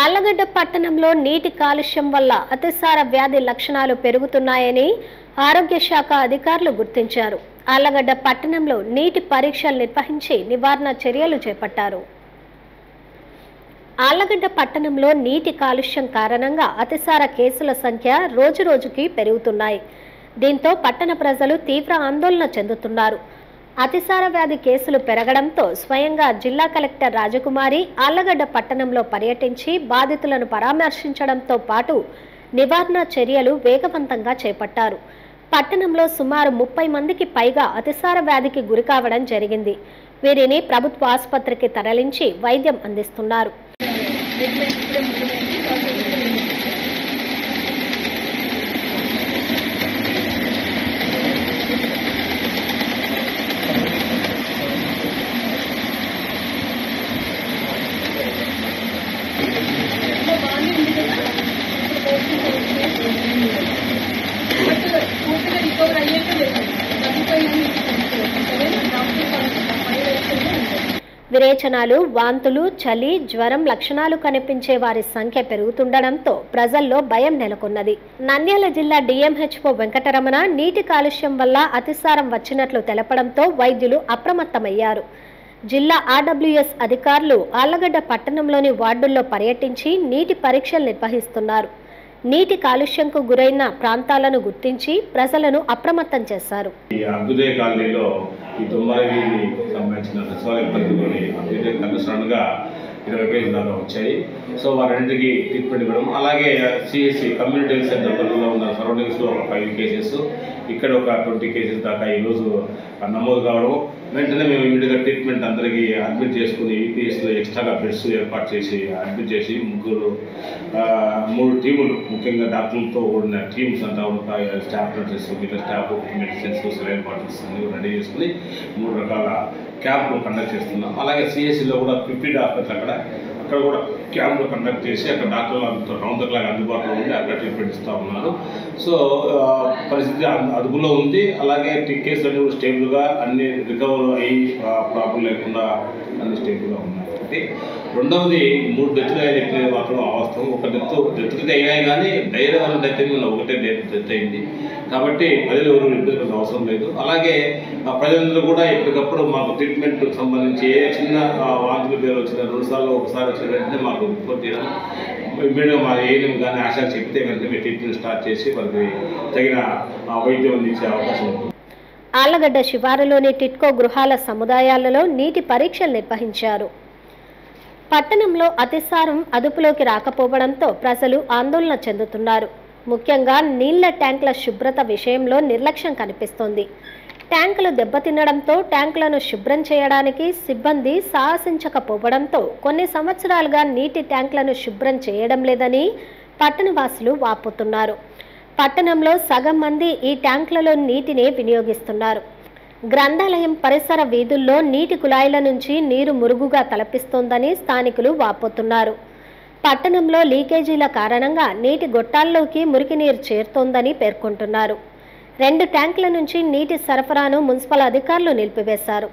ఆళ్లగడ్డ పట్టణంలో నీటి కాలుష్యం వల్ల అతిసార వ్యాధి లక్షణాలు పెరుగుతున్నాయని ఆరోగ్య శాఖ అధికారులు గుర్తించారు. ఆళ్లగడ్డ పట్టణంలో నీటి పరీక్షలు నిర్వహించి నివారణ చర్యలు చేపట్టారు. ఆళ్లగడ్డ పట్టణంలో నీటి కాలుష్యం కారణంగా అతిసార కేసుల సంఖ్య రోజురోజుకి పెరుగుతున్నాయి. దీంతో పట్టణ ప్రజలు తీవ్ర ఆందోళన చెందుతున్నారు. అతిసార వ్యాధి కేసులు పెరగడంతో స్వయంగా జిల్లా కలెక్టర్ రాజకుమారి ఆళ్లగడ్డ పట్టణంలో పర్యటించి బాధితులను పరామర్శించడంతో పాటు నివారణ చర్యలు వేగవంతంగా చేపట్టారు. పట్టణంలో సుమారు 30 మందికి పైగా అతిసార వ్యాధికి గురికావడం జరిగింది. వీరిని ప్రభుత్వ ఆసుపత్రికి తరలించి వైద్యం అందిస్తున్నారు. విరేచనాలు, వాంతులు, చలి, జ్వరం లక్షణాలు కనిపించే వారి సంఖ్య పెరుగుతుండడంతో ప్రజల్లో భయం నెలకొన్నది. నంద్యాల జిల్లా డిఎంహెచ్ఓ వెంకటరమణ నీటి కాలుష్యం వల్ల అతిసారం వచ్చినట్లు తెలపడంతో వైద్యులు అప్రమత్తమయ్యారు. జిల్లా ఆర్డబ్ల్యూఎస్ అధికారులు ఆళ్లగడ్డ పట్టణంలోని వార్డుల్లో పర్యటించి నీటి పరీక్షలు నిర్వహిస్తున్నారు. నీటి కాలుష్యంకు గురైన ప్రాంతాలను గుర్తించి ప్రజలను అప్రమత్తం చేశారు. అభ్యుదయ కాలనీలో ఈ తుమ్మరవీధి సంబంధించిన సచివాలయ పరిధిలోని అభ్యుదయ కమిషనర్గా 20 కేసులు దాకా వచ్చాయి. సో వారింటికి ట్రీట్మెంట్ ఇవ్వడం, అలాగే సిఎస్సి కమ్యూనిటీ హెల్త్ సెంటర్ పరిధిలో ఉన్న సరౌండింగ్స్లో ఒక 5 కేసెస్, ఇక్కడ ఒక 20 కేసెస్ దాకా ఈరోజు నమోదు కావడం, వెంటనే మేము ఇమీడియట్గా ట్రీట్మెంట్ అందరికీ అడ్మిట్ చేసుకుని ఈపీఎస్లో ఎక్స్ట్రాగా బెడ్స్ ఏర్పాటు చేసి అడ్మిట్ చేసి 3 టీములు, ముఖ్యంగా డాక్టర్లతో కూడిన టీమ్స్ అంతా ఒక స్టాఫ్ నర్సెస్, మిగతా స్టాఫ్ మెడిసిన్స్, సెలైన్ బాటిల్స్ అన్ని రెడీ చేసుకుని 3 రకాల క్యాంపులు కండక్ట్ చేస్తున్నాం. అలాగే సిఎస్సిలో కూడా 50 డాక్టర్స్ అక్కడ కూడా క్యాంపులు కండక్ట్ చేసి అక్కడ డాక్టర్లు అంతా రౌండ్ ద క్లాక్ అందుబాటులో ఉండి అక్కడ ట్రీట్మెంట్ ఇస్తూ ఉన్నారు. సో పరిస్థితి అదుపులో ఉంది. అలాగే కేసులు అన్ని కూడా స్టేబుల్గా అన్ని రికవర్ అయ్యి ప్రాబ్లం లేకుండా అన్ని స్టేబుల్గా ఉన్నాయి. రెండవది 3 డెత్లు చెప్పినది మాత్రం వాస్తవం. ఒక డెత్ అయినాయి, కానీ ధైర్యం వల్ల డెత్ అయింది, ఒకటే డెత్ అయింది. కాబట్టి ప్రజలు ఎవరు ఇబ్బంది అవసరం లేదు. అలాగే ప్రజలందరూ కూడా ఎప్పటికప్పుడు మాకు ట్రీట్మెంట్కి సంబంధించి ఏ చిన్న వాంతుల పేరు వచ్చిన 2 సార్లు ఒకసారి వచ్చిన వెంటనే మాకు రిపోర్ట్ చేయడం, ఇమ్మీడియట్గా మా ఏఎన్ఎం కానీ ఆశా చెప్తే వెంటనే మేము ట్రీట్మెంట్ స్టార్ట్ చేసి వారికి తగిన వైద్యం అందించే అవకాశం ఉంటుంది. ఆళ్లగడ్డ శివారులోని టిట్కో గృహాల సముదాయాలలో నీటి పరీక్షలు నిర్వహించారు. పట్టణంలో అతిసారం అదుపులోకి రాకపోవడంతో ప్రజలు ఆందోళన చెందుతున్నారు. ముఖ్యంగా నీళ్ల ట్యాంకుల శుభ్రత విషయంలో నిర్లక్ష్యం కనిపిస్తోంది. ట్యాంకులు దెబ్బతినడంతో ట్యాంకులను శుభ్రం చేయడానికి సిబ్బంది సాహసించకపోవడంతో కొన్ని సంవత్సరాలుగా నీటి ట్యాంకులను శుభ్రం చేయడం లేదని పట్టణవాసులు వాపోతున్నారు. పట్టణంలో సగం మంది ఈ ట్యాంకులలో నీటిని వినియోగిస్తున్నారు. గ్రంథాలయం పరిసర వీధుల్లో నీటి కుళాయిల నుంచి నీరు మురుగుగా తలపిస్తోందని స్థానికులు వాపోతున్నారు. పట్టణంలో లీకేజీల కారణంగా నీటి గొట్టాల్లోకి మురికి నీరు చేరుతోందని పేర్కొంటున్నారు. 2 ట్యాంకుల నుంచి నీటి సరఫరాను మున్సిపల్ అధికారులు నిలిపివేశారు.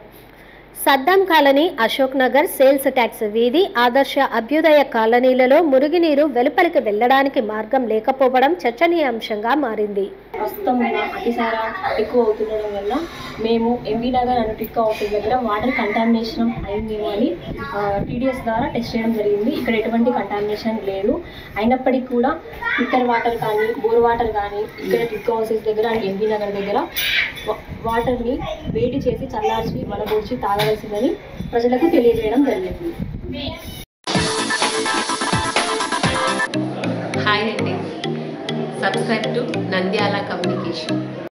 Saddam colony, Ashok Nagar, sales tax వీధి, ఆదర్శ అభ్యుదయ కాలనీలలో మురుగునీరు వెలుపలికి వెళ్లడానికి మార్గం లేకపోవడం చర్చనీయాంశంగా మారింది. ప్రస్తుతం అతిసార ఎక్కువ అవుతుండడం వల్ల మేము ఎంబీ నగర్ అను టిట్కో ఆఫీస్ దగ్గర వాటర్ కంటామినేషన్ అయిందేమో అని టీడీఎస్ ద్వారా టెస్ట్ చేయడం జరిగింది. ఇక్కడ ఎటువంటి కంటామినేషన్ లేదు. అయినప్పటికీ కూడా ఫిల్టర్ వాటర్ కానీ, బోర్ వాటర్ కానీ ఇక్కడ టిట్కో ఆఫీస్ దగ్గర అండ్ ఎంబీ నగర్ దగ్గర వాటర్ని వేడి చేసి చల్లార్చి వడబోర్చి తాగవలసిందని ప్రజలకు తెలియజేయడం జరిగింది. హాయ్ అండి, సబ్స్క్రైబ్ టు నంద్యాల కమ్యూనికేషన్.